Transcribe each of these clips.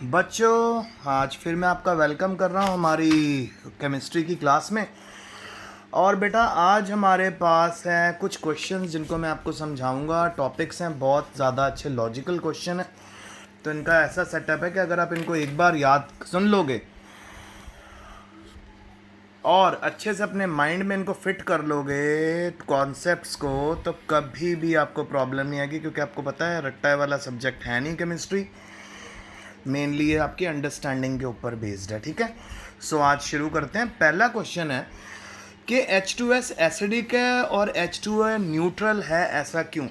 बच्चों, आज फिर मैं आपका वेलकम कर रहा हूँ हमारी केमिस्ट्री की क्लास में। और बेटा, आज हमारे पास हैं कुछ क्वेश्चंस जिनको मैं आपको समझाऊंगा। टॉपिक्स हैं बहुत ज़्यादा अच्छे, लॉजिकल क्वेश्चन है। तो इनका ऐसा सेटअप है कि अगर आप इनको एक बार याद सुन लोगे और अच्छे से अपने माइंड में इनको फिट कर लोगे कॉन्सेप्ट्स को, तो कभी भी आपको प्रॉब्लम नहीं आएगी, क्योंकि आपको पता है रट्टा वाला सब्जेक्ट है नहीं केमिस्ट्री। मेनली ये आपकी अंडरस्टैंडिंग के ऊपर बेस्ड है। ठीक है, सो आज शुरू करते हैं। पहला क्वेश्चन है कि H2S एसिडिक है और H2O न्यूट्रल है, ऐसा क्यों?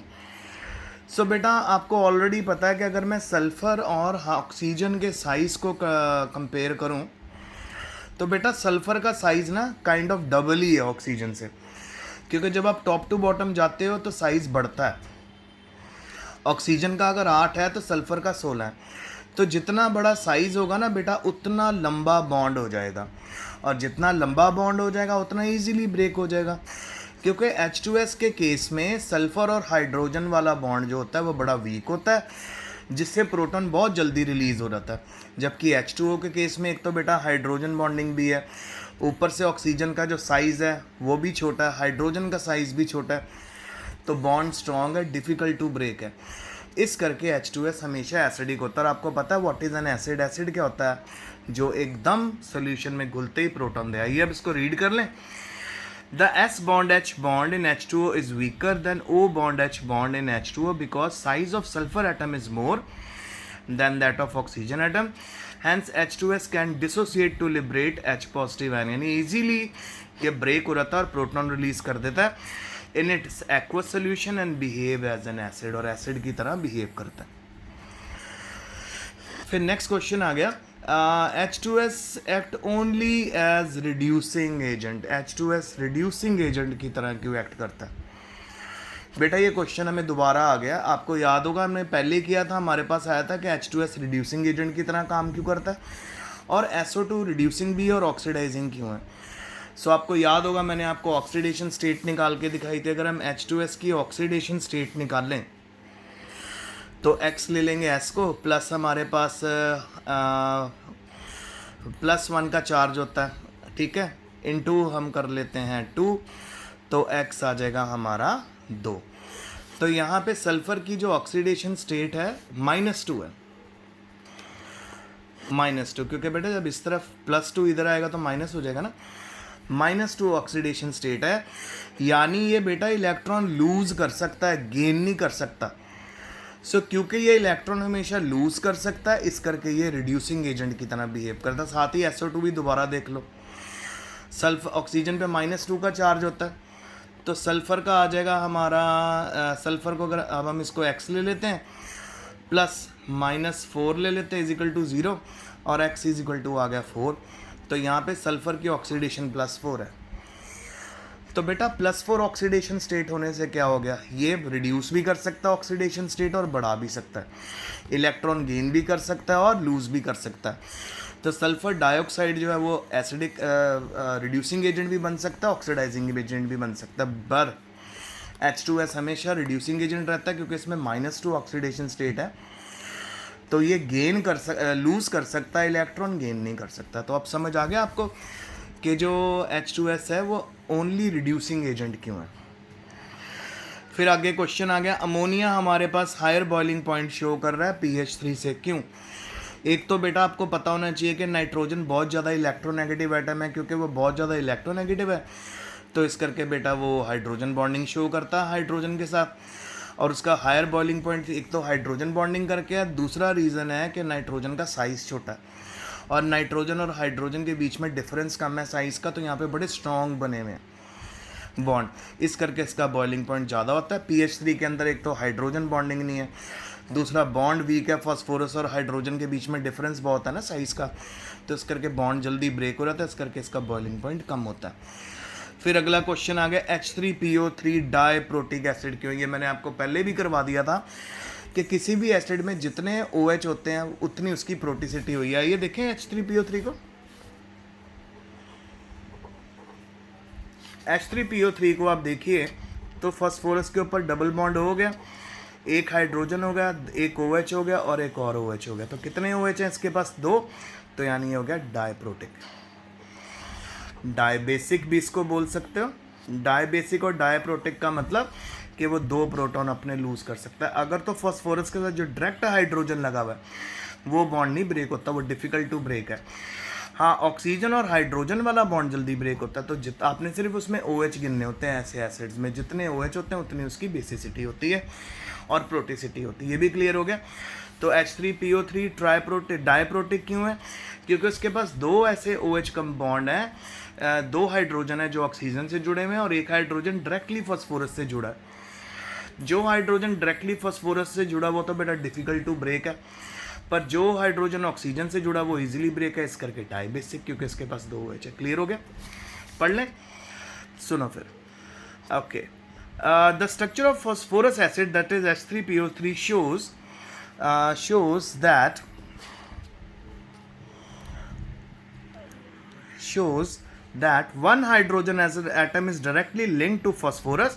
सो बेटा, आपको ऑलरेडी पता है कि अगर मैं सल्फ़र और ऑक्सीजन के साइज़ को कंपेयर करूं, तो बेटा सल्फ़र का साइज़ ना काइंड ऑफ डबल ही है ऑक्सीजन से, क्योंकि जब आप टॉप टू बॉटम जाते हो तो साइज़ बढ़ता है। ऑक्सीजन का अगर 8 है तो सल्फ़र का 16 है। तो जितना बड़ा साइज़ होगा ना बेटा, उतना लंबा बॉन्ड हो जाएगा, और जितना लंबा बॉन्ड हो जाएगा उतना इजीली ब्रेक हो जाएगा। क्योंकि H2S के केस में सल्फ़र और हाइड्रोजन वाला बॉन्ड जो होता है वो बड़ा वीक होता है, जिससे प्रोटॉन बहुत जल्दी रिलीज़ हो जाता है। जबकि H2O के केस में एक तो बेटा हाइड्रोजन बॉन्डिंग भी है, ऊपर से ऑक्सीजन का जो साइज़ है वो भी छोटा है, हाइड्रोजन का साइज़ भी छोटा है, तो बॉन्ड स्ट्रॉन्ग है, डिफ़िकल्ट टू ब्रेक है। इस करके H2S हमेशा एसिडिक होता है। और आपको पता है what is an acid? Acid क्या होता है? जो एकदम सोल्यूशन में घुलते ही प्रोटॉन दे। आइए अब इसको रीड कर लें। The S bond H bond in H2O is weaker than O bond H bond in H2O because size of sulfur atom is more than that of oxygen atom. Hence H2S can dissociate to liberate H positive ion, यानी easily ये break हो जाता है और proton release कर देता है in its aqueous solution and behave as an acid, और एसिड की तरह बिहेव करता है। फिर नेक्स्ट क्वेश्चन आ गया, H2S act only as reducing agent. H2S reducing agent की तरह क्यों एक्ट करता है? बेटा ये क्वेश्चन हमें दोबारा आ गया। आपको याद होगा हमने पहले किया था, हमारे पास आया था कि H2S रिड्यूसिंग एजेंट की तरह काम क्यों करता है, और SO2 रिड्यूसिंग भी और ऑक्सीडाइजिंग क्यों है। सो आपको याद होगा मैंने आपको ऑक्सीडेशन स्टेट निकाल के दिखाई थी। अगर हम H2S की ऑक्सीडेशन स्टेट निकालें तो X ले लेंगे S को, प्लस हमारे पास +1 का चार्ज होता है, ठीक है, इनटू हम कर लेते हैं 2, तो X आ जाएगा हमारा 2। तो यहाँ पे सल्फ़र की जो ऑक्सीडेशन स्टेट है -2 है, -2, क्योंकि बेटा जब इस तरफ +2 इधर आएगा तो माइनस हो जाएगा ना। -2 ऑक्सीडेशन स्टेट है, यानी ये बेटा इलेक्ट्रॉन लूज़ कर सकता है, गेन नहीं कर सकता। क्योंकि ये इलेक्ट्रॉन हमेशा लूज़ कर सकता है, इस करके ये रिड्यूसिंग एजेंट की तरह बिहेव करता है। साथ ही SO2 भी दोबारा देख लो, ऑक्सीजन पे -2 का चार्ज होता है, तो सल्फ़र का आ जाएगा हमारा सल्फ़र को अगर अब हम इसको X ले लेते हैं, प्लस -4 ले लेते हैं इजिकल टू 0, और X इजिकल टू आ गया 4। तो यहाँ पे सल्फ़र की ऑक्सीडेशन +4 है। तो बेटा +4 ऑक्सीडेशन स्टेट होने से क्या हो गया, ये रिड्यूस भी कर सकता है ऑक्सीडेशन स्टेट और बढ़ा भी सकता है, इलेक्ट्रॉन गेन भी कर सकता है और लूज़ भी कर सकता है। तो सल्फ़र डाइऑक्साइड जो है वो एसिडिक रिड्यूसिंग एजेंट भी बन सकता है, ऑक्सीडाइजिंग एजेंट भी बन सकता है। पर H2S हमेशा रिड्यूसिंग एजेंट रहता है, क्योंकि इसमें -2 ऑक्सीडेशन स्टेट है, तो ये गेन लूज़ कर सकता है इलेक्ट्रॉन, गेन नहीं कर सकता। तो अब समझ आ गया आपको कि जो H2S है वो ओनली रिड्यूसिंग एजेंट क्यों है। फिर आगे क्वेश्चन आ गया, अमोनिया हमारे पास हायर बॉइलिंग पॉइंट शो कर रहा है pH 3 से, क्यों? एक तो बेटा आपको पता होना चाहिए कि नाइट्रोजन बहुत ज़्यादा इलेक्ट्रोनेगेटिव एटम है, क्योंकि वो बहुत ज़्यादा इलेक्ट्रोनेगेटिव है, तो इस करके बेटा वो हाइड्रोजन बॉन्डिंग शो करता है हाइड्रोजन के साथ, और उसका हायर बॉइलिंग पॉइंट एक तो हाइड्रोजन बॉन्डिंग करके है, दूसरा रीज़न है कि नाइट्रोजन का साइज़ छोटा है, और नाइट्रोजन और हाइड्रोजन के बीच में डिफरेंस कम है साइज़ का, तो यहाँ पे बड़े स्ट्रॉन्ग बने हुए हैं बॉन्ड, इस करके इसका बॉइलिंग पॉइंट ज़्यादा होता है। pH 3 के अंदर एक तो हाइड्रोजन बॉन्डिंग नहीं है, दूसरा बॉन्ड वीक है, फॉस्फोरस और हाइड्रोजन के बीच में डिफरेंस बहुत है ना साइज़ का, तो इस करके बॉन्ड जल्दी ब्रेक हो जाता है, इस करके इसका बॉइलिंग पॉइंट कम होता है। फिर अगला क्वेश्चन आ गया, H3PO3 डाई प्रोटिक एसिड क्यों? ये मैंने आपको पहले भी करवा दिया था कि किसी भी एसिड में जितने OH होते हैं उतनी उसकी प्रोटिसिटी हुई है। ये देखें H3PO3 को, H3PO3 को आप देखिए तो फॉस्फोरस के ऊपर डबल बॉन्ड हो गया, एक हाइड्रोजन हो गया, एक OH हो गया और एक और OH हो गया। तो कितने OH हैं इसके पास? 2। तो यानी ये हो गया डायप्रोटिक। डायबेसिक भी इसको बोल सकते हो। डायबेसिक और डायप्रोटिक का मतलब कि वो 2 प्रोटॉन अपने लूज कर सकता है। अगर तो फॉस्फोरस के साथ जो डायरेक्ट हाइड्रोजन लगा हुआ है वो बॉन्ड नहीं ब्रेक होता, वो डिफिकल्ट टू ब्रेक है। हाँ, ऑक्सीजन और हाइड्रोजन वाला बॉन्ड जल्दी ब्रेक होता है। तो आपने सिर्फ उसमें OH गिनने होते हैं। ऐसे एसिड्स में जितने OH होते हैं उतनी उसकी बेसिसिटी होती है और प्रोटिसिटी होती है। ये भी क्लियर हो गया। तो H3PO3 डायप्रोटिक क्यों है? क्योंकि उसके पास 2 ऐसे OH कम बॉन्ड हैं, 2 हाइड्रोजन है जो ऑक्सीजन से जुड़े हुए हैं और एक हाइड्रोजन डायरेक्टली फॉस्फोरस से जुड़ा है। जो हाइड्रोजन डायरेक्टली फॉस्फोरस से जुड़ा वो तो बेटा डिफिकल्ट टू ब्रेक है, पर जो हाइड्रोजन ऑक्सीजन से जुड़ा वो इजीली ब्रेक है, इस करके डायबेसिक, क्योंकि इसके पास 2 OH है। क्लियर हो गया? पढ़ लें, सुनो फिर। Okay, the structure of phosphorous acid that is H3PO3 shows that one hydrogen atom is directly linked to phosphorus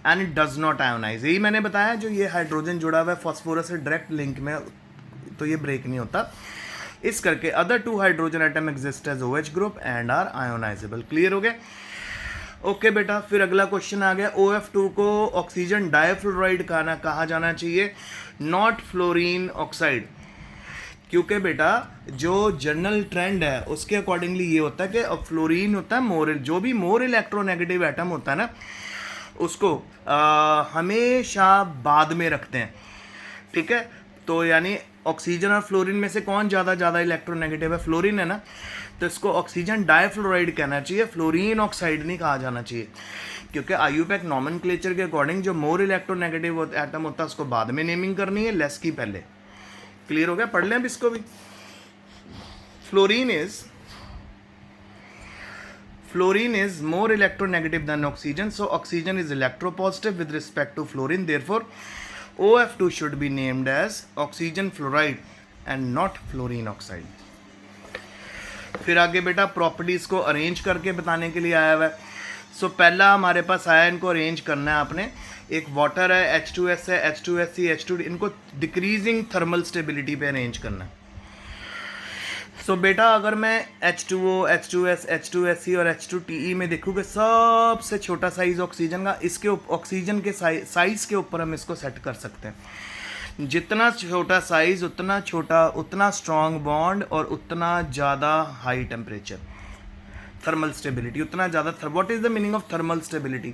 and it does not ionize। यही मैंने बताया, जो ये हाइड्रोजन जुड़ा हुआ है फॉस्फोरस से डायरेक्ट लिंक में, तो ये ब्रेक नहीं होता। इस करके other 2 hydrogen atom exist as OH group and are ionizable. Clear हो गया? ओके बेटा, फिर अगला क्वेश्चन आ गया, OF2 को ऑक्सीजन डाइफ्लोराइड कहा जाना चाहिए, नॉट फ्लोरीन ऑक्साइड। क्योंकि बेटा जो जनरल ट्रेंड है उसके अकॉर्डिंगली ये होता है कि फ्लोरीन होता है मोर, जो भी मोर इलेक्ट्रोनेगेटिव एटम होता है ना उसको हमेशा बाद में रखते हैं। ठीक है, तो यानी ऑक्सीजन और फ्लोरीन में से कौन ज़्यादा इलेक्ट्रोनेगेटिव है? फ्लोरीन है ना, तो इसको ऑक्सीजन डाइफ्लोराइड कहना चाहिए, फ्लोरीन ऑक्साइड नहीं कहा जाना चाहिए। क्योंकि IUPAC नॉमेनक्लेचर के अकॉर्डिंग जो मोर इलेक्ट्रोनेगेटिव एटम होता है उसको बाद में नेमिंग करनी है, लेस की पहले। क्लियर हो गया? पढ़ लें अब इसको भी। Fluorine is more electronegative than oxygen, so oxygen is electropositive with respect to fluorine. Therefore, OF2 should be named as oxygen fluoride and not fluorine oxide. फिर आगे बेटा प्रॉपर्टीज को अरेंज करके बताने के लिए आया हुआ है। सो पहला हमारे पास आया, इनको अरेंज करना है आपने। एक वाटर है, H2S है, H2SC, H2D, इनको डिक्रीजिंग थर्मल स्टेबिलिटी पे अरेंज करना है। सो बेटा अगर मैं H2O, H2S, H2SC और H2TE में देखूँ कि सबसे छोटा साइज ऑक्सीजन का, इसके ऑक्सीजन के साइज के ऊपर हम इसको सेट कर सकते हैं। जितना छोटा साइज उतना स्ट्रॉन्ग बॉन्ड और उतना ज़्यादा हाई टेम्परेचर, थर्मल स्टेबिलिटी उतना ज़्यादा। What is the meaning of thermal stability?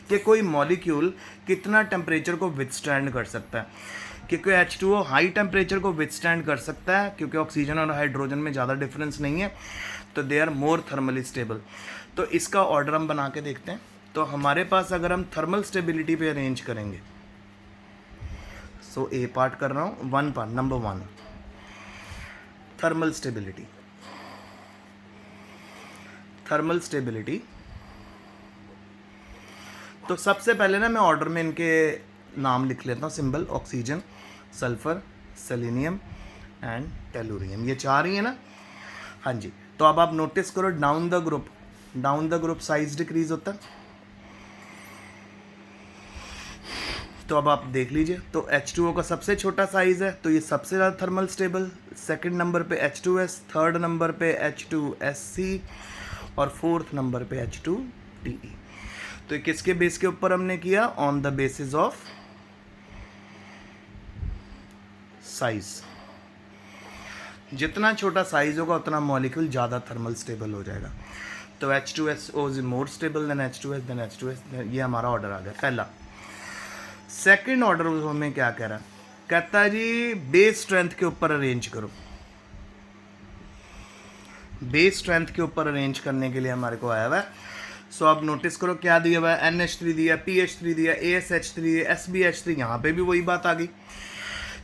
कि कोई मॉलिक्यूल कितना टेम्परेचर को विथस्टैंड कर सकता है। क्योंकि H2O हाई टेम्परेचर को विथस्टैंड कर सकता है, क्योंकि ऑक्सीजन और हाइड्रोजन में ज़्यादा डिफरेंस नहीं है, तो they are more thermally stable. तो इसका ऑर्डर हम बना के देखते हैं। तो हमारे पास अगर हम थर्मल स्टेबिलिटी पे अरेंज करेंगे, सो ए पार्ट कर रहा हूँ, 1 part, number 1 thermal stability. Thermal stability, तो सबसे पहले ना मैं ऑर्डर में इनके नाम लिख लेता हूँ, symbol, oxygen, sulphur, selenium and tellurium, ये 4 ही है ना। हाँ जी, तो अब आप नोटिस करो, down the group size decrease होता है। तो अब आप देख लीजिए, तो H2O का सबसे छोटा साइज है, तो ये सबसे ज़्यादा थर्मल स्टेबल। सेकंड नंबर पे H2S, थर्ड नंबर पे H2SC और फोर्थ नंबर पे H2TE। तो किसके बेस के ऊपर हमने किया? On the basis of size. जितना छोटा साइज होगा उतना मॉलिक्यूल ज़्यादा थर्मल स्टेबल हो जाएगा। तो H2SO is more stable than H2S than H2S। ये हमारा ऑर्डर आ गया पहला। सेकंड ऑर्डर हमें क्या कह रहा है? कहता है जी बेस स्ट्रेंथ के ऊपर अरेंज करो। बेस स्ट्रेंथ के ऊपर अरेंज करने के लिए हमारे को आया हुआ है। सो आप नोटिस करो क्या दिया हुआ है, NH3 दिया, PH3 दिया, ASH3 दिया, SbH3। यहाँ पे भी वही बात आ गई,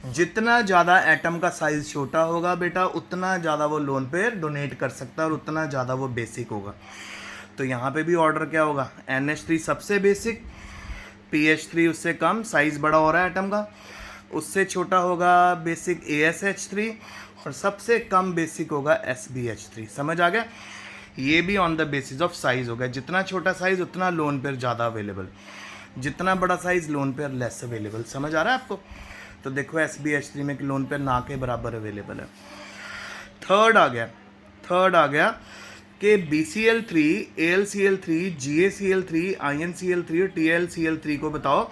जितना ज़्यादा एटम का साइज छोटा होगा बेटा उतना ज़्यादा वो लोन पेयर डोनेट कर सकता है और उतना ज़्यादा वो बेसिक होगा। तो यहाँ पे भी ऑर्डर क्या होगा? NH3 सबसे बेसिक, PH3 उससे कम, साइज बड़ा हो रहा है एटम का, उससे छोटा होगा बेसिक ASH3 और सबसे कम बेसिक होगा SbH3। समझ आ गया? ये भी on the basis of size होगा, जितना छोटा साइज उतना लोन पेयर ज़्यादा अवेलेबल। जितना बड़ा size lone pair less available. समझ आ रहा है आपको? तो देखो SBH3 में कि लोन पेयर ना के बराबर अवेलेबल है। थर्ड आ गया कि BCl3, AlCl3, GaCl3, InCl3 और TlCl3 को बताओ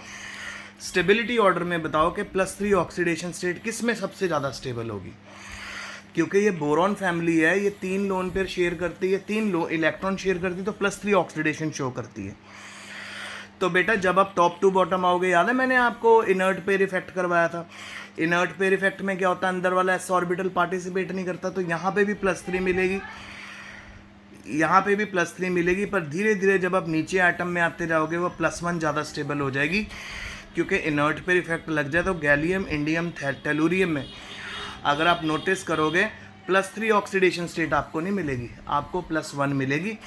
स्टेबिलिटी ऑर्डर में बताओ कि +3 ऑक्सीडेशन स्टेट किस में सबसे ज़्यादा स्टेबल होगी। क्योंकि ये बोरॉन फैमिली है, ये 3 लोन पेयर शेयर करती है, 3 इलेक्ट्रॉन शेयर करती है, तो +3 ऑक्सीडेशन शो करती है। तो बेटा जब आप टॉप टू बॉटम आओगे, याद है मैंने आपको इनर्ट पेयर इफेक्ट करवाया था। इनर्ट पेयर इफेक्ट में क्या होता है, अंदर वाला s ऑर्बिटल पार्टिसिपेट नहीं करता, तो यहाँ पे भी +3 मिलेगी, यहाँ पे भी +3 मिलेगी। पर धीरे धीरे जब आप नीचे एटम में आते जाओगे वो +1 ज़्यादा स्टेबल हो जाएगी, क्योंकि इनर्ट पेयर इफेक्ट लग जाए। तो गैलियम, इंडियम, टेलुरियम में अगर आप नोटिस करोगे +3 ऑक्सीडेशन स्टेट आपको नहीं मिलेगी, आपको +1 मिलेगी,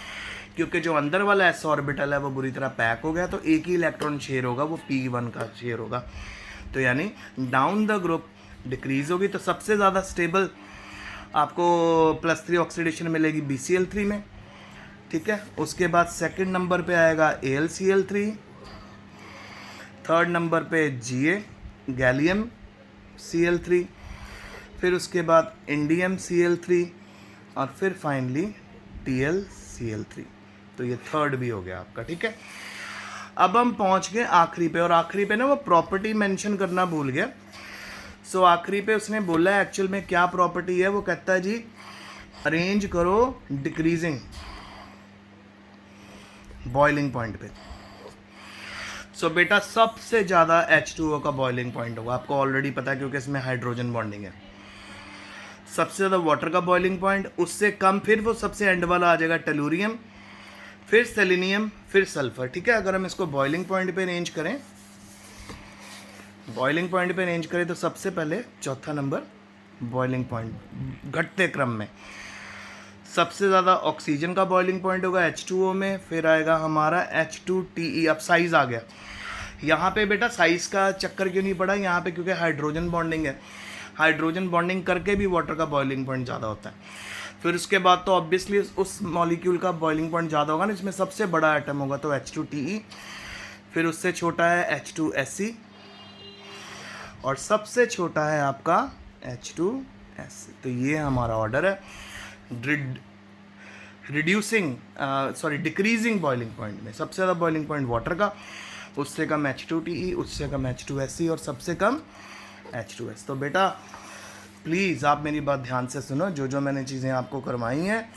क्योंकि जो अंदर वाला s ऑर्बिटल है वो बुरी तरह पैक हो गया, तो एक ही इलेक्ट्रॉन शेयर होगा, वो P1 का शेयर होगा। तो यानी डाउन द ग्रुप डिक्रीज होगी। तो सबसे ज़्यादा स्टेबल आपको +3 ऑक्सीडेशन मिलेगी BCl3 में, ठीक है। उसके बाद सेकंड नंबर पे आएगा AlCl3, थर्ड नंबर पे गैलियम Cl3, फिर उसके बाद इंडियम Cl3 और फिर फाइनली TlCl3। तो ये थर्ड भी हो गया आपका, ठीक है। अब हम पहुंच गए आखिरी पे, और आखिरी पे ना वो प्रॉपर्टी मेंशन करना भूल गया। सो आखिरी पे उसने बोला है एक्चुअल में क्या प्रॉपर्टी है, वो कहता है जी अरेंज करो डिक्रीजिंग बॉइलिंग पॉइंट पे। सो बेटा सबसे ज़्यादा H2O का बॉइलिंग पॉइंट होगा, आपको ऑलरेडी पता है क्योंकि इसमें हाइड्रोजन बॉन्डिंग है। सबसे ज़्यादा वाटर का बॉइलिंग पॉइंट, उससे कम फिर वो सबसे एंड वाला आ जाएगा टेलुरियम, फिर सेलेनियम, फिर सल्फर, ठीक है। अगर हम इसको बॉइलिंग पॉइंट पे रेंज करें, तो सबसे पहले चौथा नंबर बॉइलिंग पॉइंट घटते क्रम में सबसे ज़्यादा ऑक्सीजन का बॉइलिंग पॉइंट होगा H2O में, फिर आएगा हमारा H2TE। अब साइज़ आ गया यहाँ पे बेटा, साइज़ का चक्कर क्यों नहीं पड़ा यहाँ पे, क्योंकि हाइड्रोजन बॉन्डिंग है, हाइड्रोजन बॉन्डिंग करके भी वाटर का बॉइलिंग पॉइंट ज़्यादा होता है। फिर उसके बाद तो ऑब्वियसली उस मॉलिक्यूल का बॉइलिंग पॉइंट ज़्यादा होगा ना, इसमें सबसे बड़ा एटम होगा तो H2TE, फिर उससे छोटा है H2SE, और सबसे छोटा है आपका H2SE। तो ये हमारा ऑर्डर है डिक्रीजिंग बॉइलिंग पॉइंट में। सबसे ज़्यादा बॉइलिंग पॉइंट वाटर का, उससे कम H2TE, उससे कम H2SE और सबसे कम H2S। तो बेटा प्लीज़ आप मेरी बात ध्यान से सुनो, जो मैंने चीज़ें आपको करवाई हैं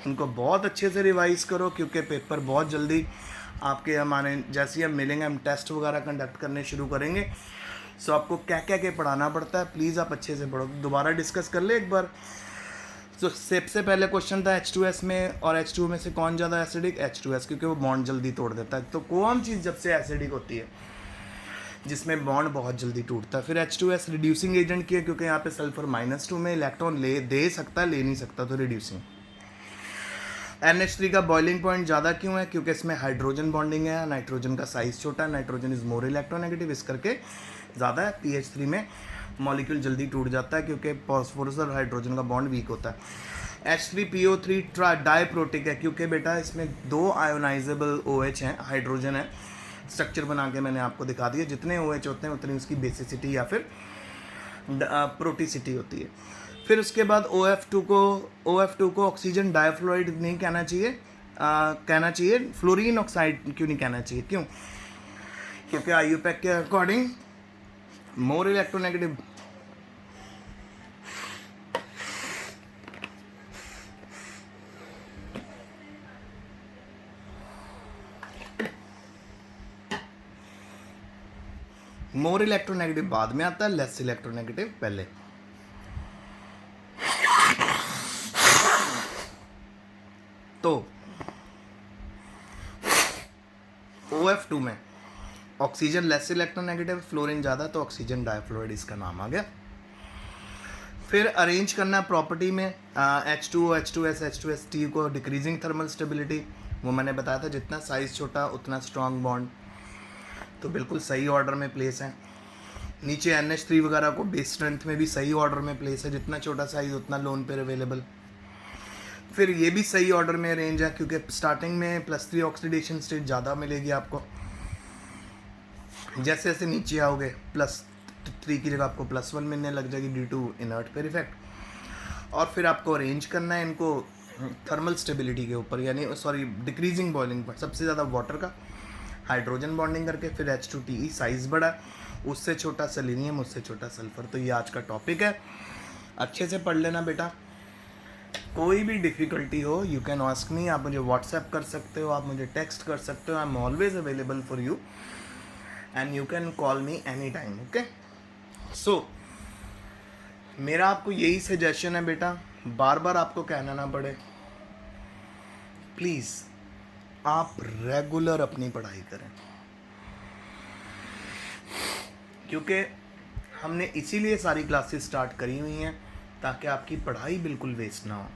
उनको बहुत अच्छे से रिवाइज़ करो, क्योंकि पेपर बहुत जल्दी आपके हमारे जैसे ही हम मिलेंगे, हम टेस्ट वगैरह कंडक्ट करने शुरू करेंगे। सो आपको क्या क्या क्या पढ़ाना पड़ता है प्लीज़ आप अच्छे से पढ़ो। दोबारा डिस्कस कर ले एक बार। तो सबसे पहले क्वेश्चन था H2S में और H2O में से कौन ज़्यादा एसिडिक, H2S, क्योंकि वो बॉन्ड जल्दी तोड़ देता है। तो कौन चीज़ जब से एसिडिक होती है, जिसमें बॉन्ड बहुत जल्दी टूटता है। फिर H2S रिड्यूसिंग एजेंट किया, क्योंकि यहाँ पे सल्फर -2 में इलेक्ट्रॉन दे सकता है, ले नहीं सकता, तो रिड्यूसिंग। NH3 का बॉइलिंग पॉइंट ज़्यादा क्यों है, क्योंकि इसमें हाइड्रोजन बॉन्डिंग है, नाइट्रोजन का साइज़ छोटा है, नाइट्रोजन इज़ मोर इलेक्ट्रोनेगेटिव, इस करके ज़्यादा है। PH3 में मॉलिक्यूल जल्दी टूट जाता है, क्योंकि फॉस्फोरस और हाइड्रोजन का बॉन्ड वीक होता है। H3PO3 डाइप्रोटिक है, क्योंकि बेटा इसमें 2 आयोनाइजेबल OH हैं, हाइड्रोजन है। स्ट्रक्चर बना के मैंने आपको दिखा दिया, जितने OH होते हैं उतनी उसकी बेसिसिटी या फिर प्रोटिसिटी होती है। फिर उसके बाद OF2 को ऑक्सीजन डाइफ्लोराइड नहीं कहना चाहिए, कहना चाहिए फ्लोरीन ऑक्साइड। क्यों नहीं कहना चाहिए, क्यों? क्योंकि IUPAC के according more electronegative. More electronegative बाद में आता है, लेस इलेक्ट्रोनेगेटिव पहले। तो OF2 में ऑक्सीजन लेस इलेक्ट्रोनेगेटिव, फ्लोरीन ज़्यादा, तो ऑक्सीजन डाइफ्लोराइड इसका नाम आ गया। फिर अरेंज करना प्रॉपर्टी में H2O, H2S, H2ST को डिक्रीजिंग थर्मल स्टेबिलिटी, वो मैंने बताया था, जितना साइज़ छोटा उतना स्ट्रॉन्ग बॉन्ड, तो बिल्कुल सही ऑर्डर में प्लेस है। नीचे NH3 वगैरह को बेस स्ट्रेंथ में भी सही ऑर्डर में प्लेस है, जितना छोटा साइज उतना लोन पेयर अवेलेबल। फिर ये भी सही ऑर्डर में रेंज है, क्योंकि स्टार्टिंग में +3 ऑक्सीडेशन स्टेट ज़्यादा मिलेगी आपको, जैसे जैसे नीचे आओगे +3 की जगह आपको +1 मिलने लग जाएगी due to inert pair effect. और फिर आपको अरेंज करना है इनको थर्मल स्टेबिलिटी के ऊपर, यानी सॉरी डिक्रीजिंग बॉइलिंग पॉइंट, सबसे ज़्यादा वाटर का हाइड्रोजन बॉन्डिंग करके, फिर H2TE साइज़ बड़ा, उससे छोटा सेलेनियम, उससे छोटा सल्फर। तो ये आज का टॉपिक है, अच्छे से पढ़ लेना बेटा। कोई भी डिफ़िकल्टी हो यू कैन आस्क मी, आप मुझे व्हाट्सएप कर सकते हो, आप मुझे टेक्स्ट कर सकते हो, I am always available for you and you can call me any time. Okay, so मेरा आपको यही सजेशन है बेटा, बार बार आपको कहना ना पड़े, प्लीज़ आप रेगुलर अपनी पढ़ाई करें, क्योंकि हमने इसीलिए सारी क्लासेस स्टार्ट करी हुई हैं ताकि आपकी पढ़ाई बिल्कुल वेस्ट ना हो।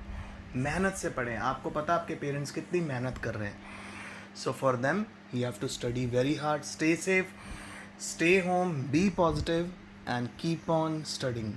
मेहनत से पढ़ें, आपको पता आपके पेरेंट्स कितनी मेहनत कर रहे हैं। So for them you have to study very hard, stay safe, stay home, be positive and keep on studying.